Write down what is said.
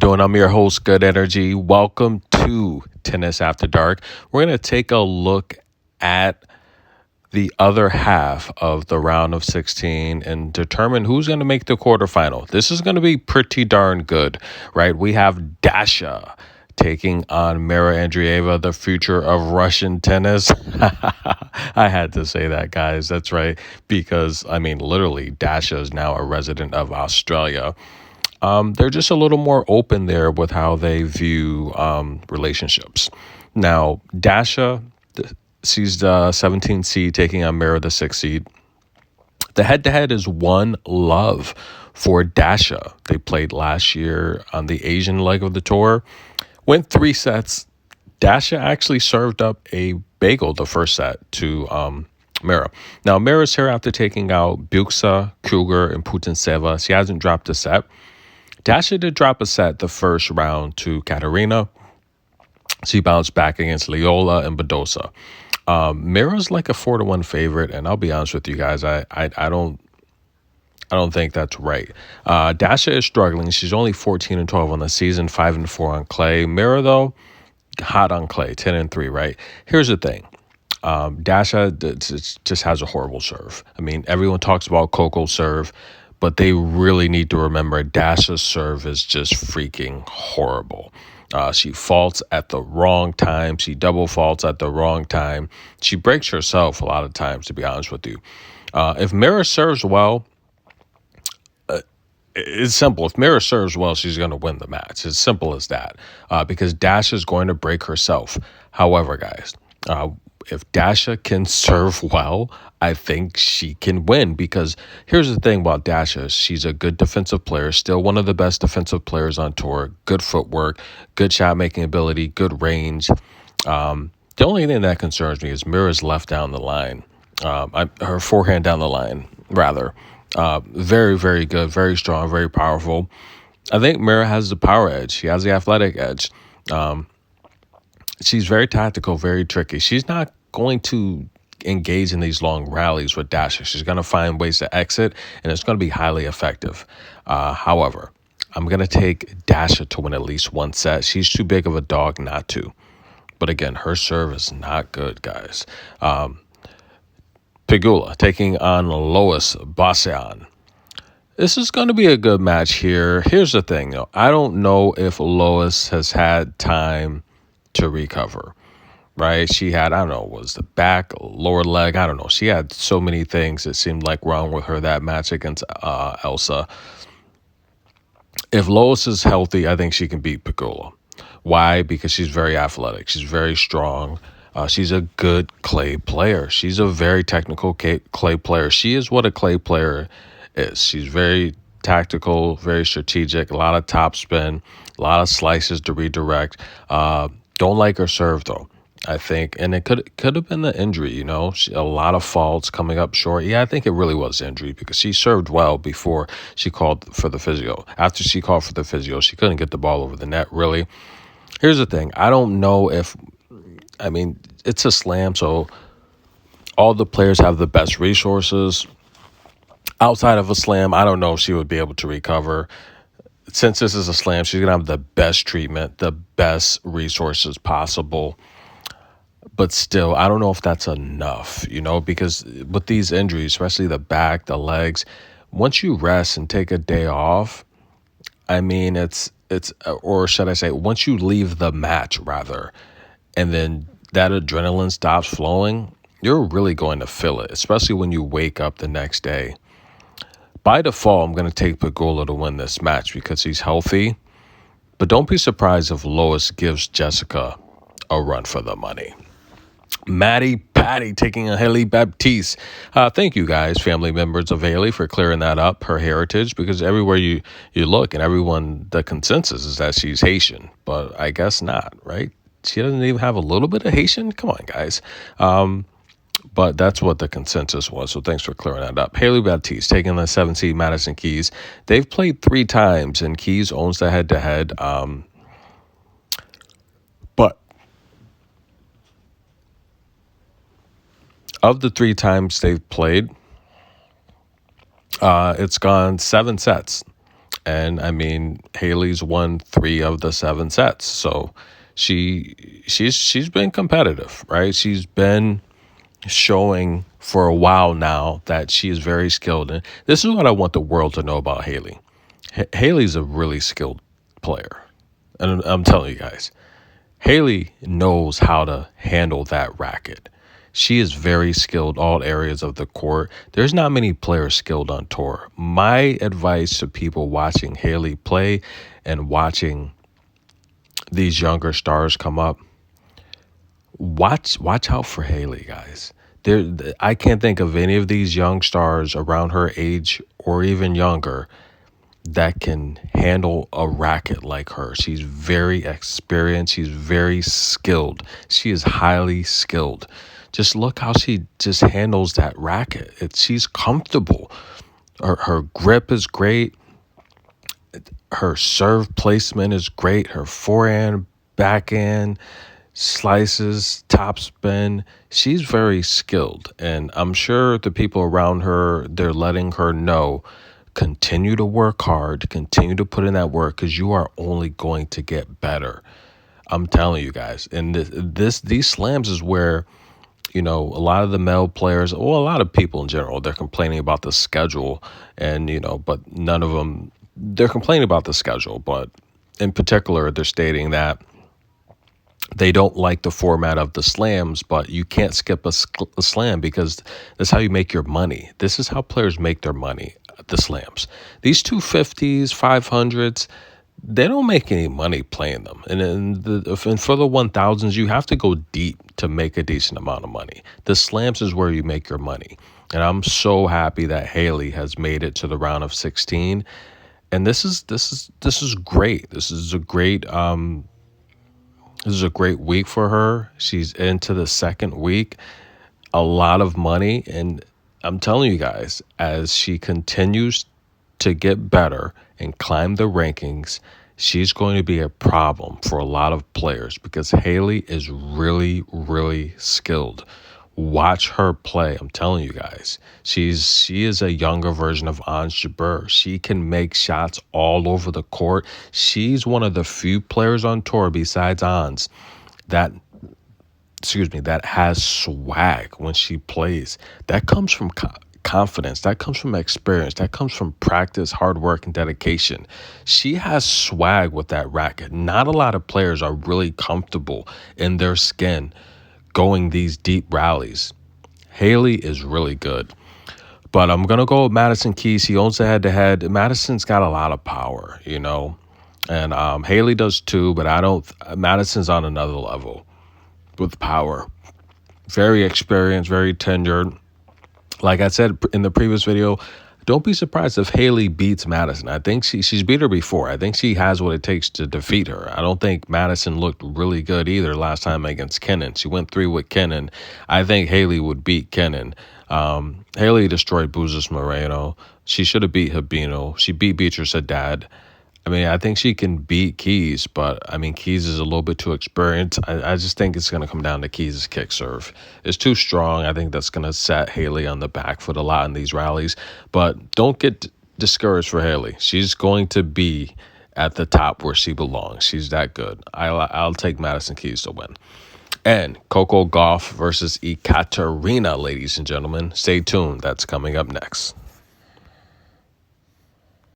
Doing, I'm your host, Good Energy. Welcome to Tennis After Dark. We're going to take a look at the other half of the round of 16 and determine who's going to make the quarterfinal. This is going to be pretty darn good, right? We have Dasha taking on Mera Andreeva, the future of Russian tennis. I had to say that, guys. That's right. Because, literally, Dasha is now a resident of Australia. They're just a little more open there with how they view relationships. Now, Dasha, she's the 17th seed taking on Mera, the 6th seed. The head-to-head is 1-love for Dasha. They played last year on the Asian leg of the tour. Went 3 sets. Dasha actually served up a bagel the first set to Mera. Now, Mera's here after taking out Buksa, Kruger, and Putintseva. She hasn't dropped a set. Dasha did drop a set the first round to Katerina. She bounced back against Lois and Badosa. Mira's like a 4-1 favorite, and I'll be honest with you guys, I don't think that's right. Dasha is struggling. She's only 14-12 on the season, 5-4 on clay. Mera though, hot on clay, 10-3. Right. Here's the thing. Dasha just has a horrible serve. Everyone talks about Coco's serve, but they really need to remember Dasha's serve is just freaking horrible. She faults at the wrong time. She double faults at the wrong time. She breaks herself a lot of times, to be honest with you. If Mera serves well, it's simple. If Mera serves well, she's going to win the match. It's simple as that, because Dasha's going to break herself. However, guys, if Dasha can serve well, I think she can win, because here's the thing about Dasha. She's a good defensive player, still one of the best defensive players on tour. Good footwork, good shot making ability, good range. The only thing that concerns me is Mirra's left down the line, her forehand down the line, rather. Very, very good, very strong, very powerful. I think Mera has the power edge. She has the athletic edge. She's very tactical, very tricky. She's not going to engage in these long rallies with Dasha. She's going to find ways to exit, and it's going to be highly effective. However, I'm going to take Dasha to win at least 1 set. She's too big of a dog not to. But again, her serve is not good, guys. Pegula taking on Lois, Bosan. This is going to be a good match here. Here's the thing, though. I don't know if Lois has had time to recover, right? She had, was the back, lower leg, I don't know. She had so many things that seemed like wrong with her that match against Elsa. If Lois is healthy, I think she can beat Pegula. Why? Because she's very athletic. She's very strong. She's a good clay player. She's a very technical clay player. She is what a clay player is. She's very tactical, very strategic, a lot of top spin, a lot of slices to redirect. Don't like her serve, though, I think. And it could have been the injury, a lot of faults coming up short. Yeah, I think it really was injury, because she served well before she called for the physio. After she called for the physio, she couldn't get the ball over the net, really. Here's the thing. I don't know if, it's a slam, so all the players have the best resources. Outside of a slam, I don't know if she would be able to recover. Since this is a slam, she's going to have the best treatment, the best resources possible. But still, I don't know if that's enough, because with these injuries, especially the back, the legs, once you rest and take a day off, or should I say, once you leave the match, rather, and then that adrenaline stops flowing, you're really going to feel it, especially when you wake up the next day. By default, I'm going to take Pegula to win this match because he's healthy. But don't be surprised if Lois gives Jessica a run for the money. Maddie Patty taking a Hailey Baptiste. Thank you guys, family members of Hailey, for clearing that up, her heritage, because everywhere you look and everyone, the consensus is that she's Haitian, but I guess not, right? She doesn't even have a little bit of Haitian? Come on, guys. But that's what the consensus was, so thanks for clearing that up. Hailey Baptiste taking the 7th seed Madison Keys. They've played 3 times, and Keys owns the head-to-head. But of the 3 times they've played, it's gone 7 sets. And I mean, Hailey's won 3 of the 7 sets. So she's been competitive, right? She's been showing for a while now that she is very skilled. And this is what I want the world to know about Hailey. Hailey's a really skilled player. And I'm telling you guys, Hailey knows how to handle that racket. She is very skilled all areas of the court. There's not many players skilled on tour. My advice to people watching Hailey play and watching these younger stars come up, watch out for Hailey, guys. I can't think of any of these young stars around her age or even younger that can handle a racket like her. She's very experienced. She's very skilled. She is highly skilled. Just look how she just handles that racket. She's comfortable. Her grip is great. Her serve placement is great. Her forehand, backhand, slices, topspin. She's very skilled. And I'm sure the people around her, they're letting her know, continue to work hard, continue to put in that work, because you are only going to get better. I'm telling you guys. And these slams is where, a lot of the male players, well, a lot of people in general, they're complaining about the schedule, and but none of them, they're complaining about the schedule, but in particular, they're stating that they don't like the format of the slams, but you can't skip a slam because that's how you make your money. This is how players make their money, the slams. These 250s, 500s, they don't make any money playing them. And for the 1000s, you have to go deep to make a decent amount of money. The slams is where you make your money. And I'm so happy that Hailey has made it to the round of 16. And this is great. This is a great week for her. She's into the second week. A lot of money. And I'm telling you guys, as she continues to get better and climb the rankings, she's going to be a problem for a lot of players because Hailey is really, really skilled. Watch her play. I'm telling you guys, she is a younger version of Ons Jabeur. She can make shots all over the court. She's one of the few players on tour besides Ons that has swag when she plays. That comes from confidence. That comes from experience. That comes from practice, hard work, and dedication. She has swag with that racket. Not a lot of players are really comfortable in their skin going these deep rallies. Hailey is really good. But I'm going to go with Madison Keys. He owns the head-to-head. Madison's got a lot of power, And Hailey does too, but Madison's on another level with power. Very experienced, very tenured. Like I said in the previous video, don't be surprised if Hailey beats Madison. I think she's beat her before. I think she has what it takes to defeat her. I don't think Madison looked really good either last time against Kenin. She went 3 with Kenin. I think Hailey would beat Kenin. Hailey destroyed Buzas Moreno. She should have beat Habino. She beat Beatrice Haddad. I mean, I think she can beat Keys, but I mean, Keys is a little bit too experienced. I just think it's going to come down to Keys' kick serve. It's too strong. I think that's going to set Hailey on the back foot a lot in these rallies. But don't get discouraged for Hailey. She's going to be at the top where she belongs. She's that good. I'll take Madison Keys to win. And Coco Gauff versus Ekaterina, ladies and gentlemen. Stay tuned. That's coming up next.